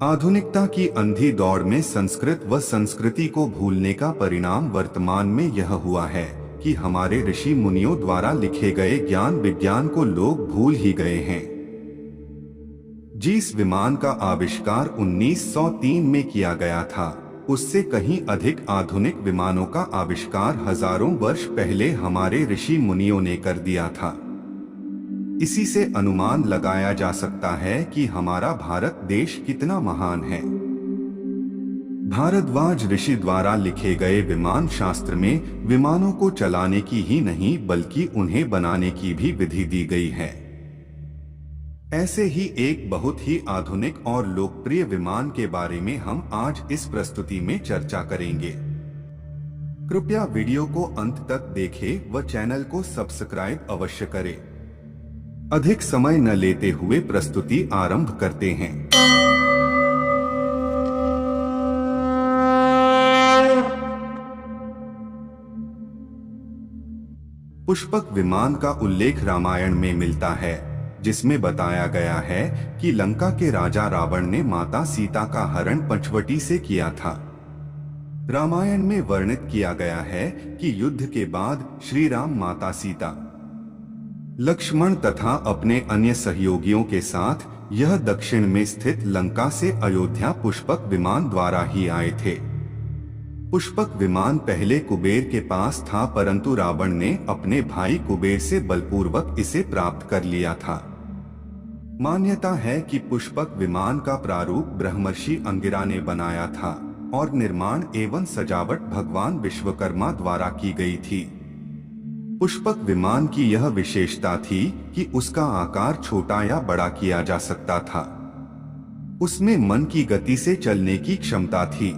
आधुनिकता की अंधी दौड़ में संस्कृत व संस्कृति को भूलने का परिणाम वर्तमान में यह हुआ है कि हमारे ऋषि मुनियों द्वारा लिखे गए ज्ञान विज्ञान को लोग भूल ही गए हैं। जिस विमान का आविष्कार 1903 में किया गया था, उससे कहीं अधिक आधुनिक विमानों का आविष्कार हजारों वर्ष पहले हमारे ऋषि मुनियों ने कर दिया था। इसी से अनुमान लगाया जा सकता है कि हमारा भारत देश कितना महान है। भारद्वाज ऋषि द्वारा लिखे गए विमान शास्त्र में विमानों को चलाने की ही नहीं बल्कि उन्हें बनाने की भी विधि दी गई है। ऐसे ही एक बहुत ही आधुनिक और लोकप्रिय विमान के बारे में हम आज इस प्रस्तुति में चर्चा करेंगे। कृपया वीडियो को अंत तक देखें व चैनल को सब्सक्राइब अवश्य करें। अधिक समय न लेते हुए प्रस्तुति आरंभ करते हैं। पुष्पक विमान का उल्लेख रामायण में मिलता है, जिसमें बताया गया है कि लंका के राजा रावण ने माता सीता का हरण पंचवटी से किया था। रामायण में वर्णित किया गया है कि युद्ध के बाद श्री राम माता सीता, लक्ष्मण तथा अपने अन्य सहयोगियों के साथ यह दक्षिण में स्थित लंका से अयोध्या पुष्पक विमान द्वारा ही आए थे। पुष्पक विमान पहले कुबेर के पास था, परंतु रावण ने अपने भाई कुबेर से बलपूर्वक इसे प्राप्त कर लिया था। मान्यता है कि पुष्पक विमान का प्रारूप ब्रह्मर्षि अंगिरा ने बनाया था और निर्माण एवं सजावट भगवान विश्वकर्मा द्वारा की गई थी। पुष्पक विमान की यह विशेषता थी कि उसका आकार छोटा या बड़ा किया जा सकता था। उसमें मन की गति से चलने की क्षमता थी।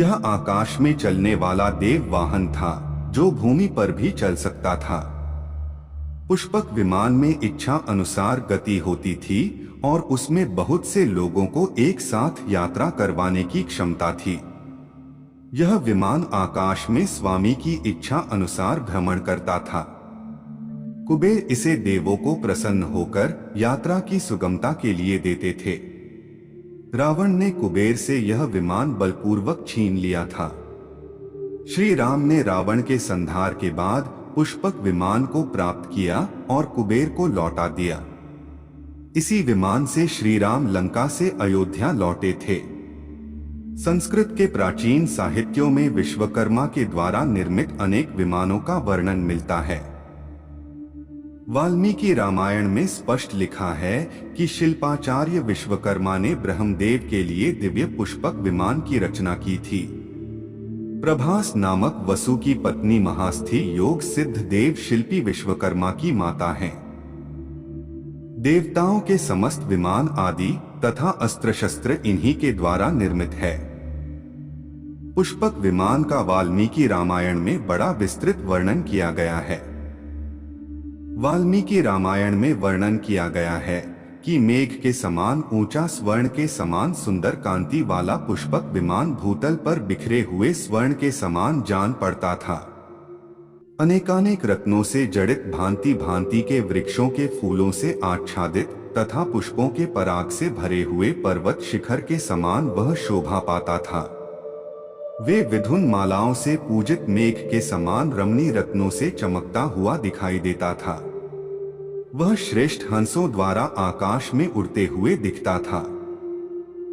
यह आकाश में चलने वाला देव वाहन था, जो भूमि पर भी चल सकता था। पुष्पक विमान में इच्छा अनुसार गति होती थी और उसमें बहुत से लोगों को एक साथ यात्रा करवाने की क्षमता थी। यह विमान आकाश में स्वामी की इच्छा अनुसार भ्रमण करता था। कुबेर इसे देवों को प्रसन्न होकर यात्रा की सुगमता के लिए देते थे। रावण ने कुबेर से यह विमान बलपूर्वक छीन लिया था। श्री राम ने रावण के संहार के बाद पुष्पक विमान को प्राप्त किया और कुबेर को लौटा दिया। इसी विमान से श्री राम लंका से अयोध्या लौटे थे। संस्कृत के प्राचीन साहित्यों में विश्वकर्मा के द्वारा निर्मित अनेक विमानों का वर्णन मिलता है। वाल्मीकि रामायण में स्पष्ट लिखा है कि शिल्पाचार्य विश्वकर्मा ने ब्रह्मदेव के लिए दिव्य पुष्पक विमान की रचना की थी। प्रभास नामक वसु की पत्नी महास्थि योग सिद्ध देव शिल्पी विश्वकर्मा की माता हैं। देवताओं के समस्त विमान आदि तथा अस्त्र शस्त्र इन्हीं के द्वारा निर्मित है। पुष्पक विमान का वाल्मीकि रामायण में बड़ा विस्तृत वर्णन किया गया है। वाल्मीकि रामायण में वर्णन किया गया है कि मेघ के समान ऊंचा, स्वर्ण के समान सुंदर कांति वाला पुष्पक विमान भूतल पर बिखरे हुए स्वर्ण के समान जान पड़ता था। अनेकानेक रत्नों से जड़ित भांति भांति के वृक्षों के फूलों से आच्छादित तथा पुष्पों के पराग से भरे हुए पर्वत शिखर के समान वह शोभा पाता था। वे विधुन मालाओं से पूजित मेघ के समान रमणीय रत्नों से चमकता हुआ दिखाई देता था। वह श्रेष्ठ हंसों द्वारा आकाश में उड़ते हुए दिखता था।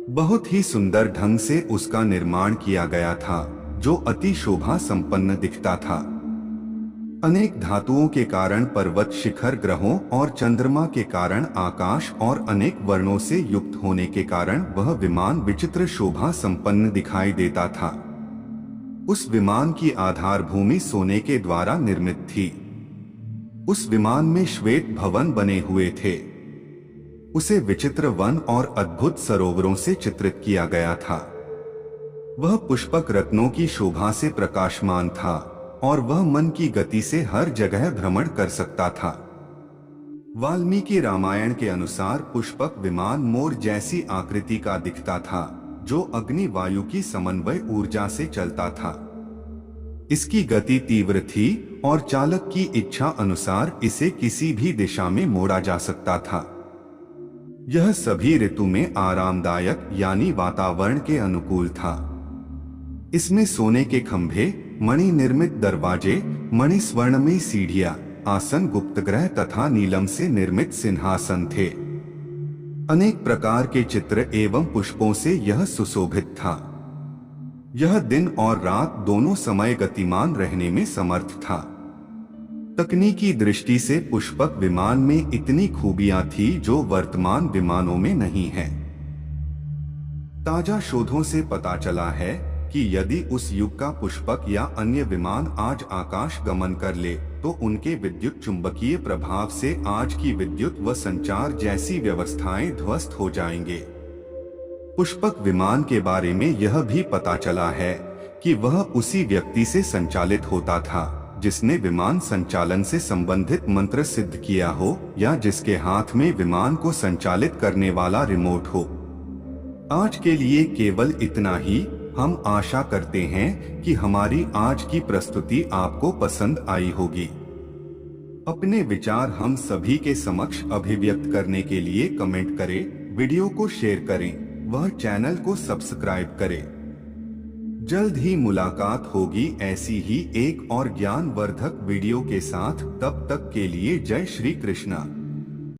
बहुत ही सुंदर ढंग से उसका निर्माण किया गया था, जो अति शोभा संपन्न दिखता था। अनेक धातुओं के कारण पर्वत शिखर, ग्रहों और चंद्रमा के कारण आकाश और अनेक वर्णों से युक्त होने के कारण वह विमान विचित्र शोभा संपन्न दिखाई देता था। उस विमान की आधार भूमि सोने के द्वारा निर्मित थी। उस विमान में श्वेत भवन बने हुए थे। उसे विचित्र वन और अद्भुत सरोवरों से चित्रित किया गया था। वह पुष्पक रत्नों की शोभा से प्रकाशमान था और वह मन की गति से हर जगह भ्रमण कर सकता था। वाल्मीकि रामायण के अनुसार पुष्पक विमान मोर जैसी आकृति का दिखता था, जो अग्नि वायु की समन्वय ऊर्जा से चलता था। इसकी गति तीव्र थी और चालक की इच्छा अनुसार इसे किसी भी दिशा में मोड़ा जा सकता था। यह सभी ऋतु में आरामदायक यानी वातावरण के अनुकूल था। इसमें सोने के खंभे, मणि निर्मित दरवाजे, मणि स्वर्णमयी सीढ़ियां, आसन, गुप्तगृह तथा नीलम से निर्मित सिंहासन थे। अनेक प्रकार के चित्र एवं पुष्पों से यह सुशोभित था। यह दिन और रात दोनों समय गतिमान रहने में समर्थ था। तकनीकी दृष्टि से पुष्पक विमान में इतनी खूबियां थी जो वर्तमान विमानों में नहीं है। ताजा शोधों से पता चला है कि यदि उस युग का पुष्पक या अन्य विमान आज आकाश गमन कर ले तो उनके विद्युत चुंबकीय प्रभाव से आज की विद्युत व संचार जैसी व्यवस्थाएं ध्वस्त हो जाएंगे। पुष्पक विमान के बारे में यह भी पता चला है कि वह उसी व्यक्ति से संचालित होता था जिसने विमान संचालन से संबंधित मंत्र सिद्ध किया हो या जिसके हाथ में विमान को संचालित करने वाला रिमोट हो। आज के लिए केवल इतना ही। हम आशा करते हैं कि हमारी आज की प्रस्तुति आपको पसंद आई होगी। अपने विचार हम सभी के समक्ष अभिव्यक्त करने के लिए कमेंट करें, वीडियो को शेयर करें, वह चैनल को सब्सक्राइब करें। जल्द ही मुलाकात होगी ऐसी ही एक और ज्ञानवर्धक वीडियो के साथ। तब तक के लिए जय श्री कृष्णा।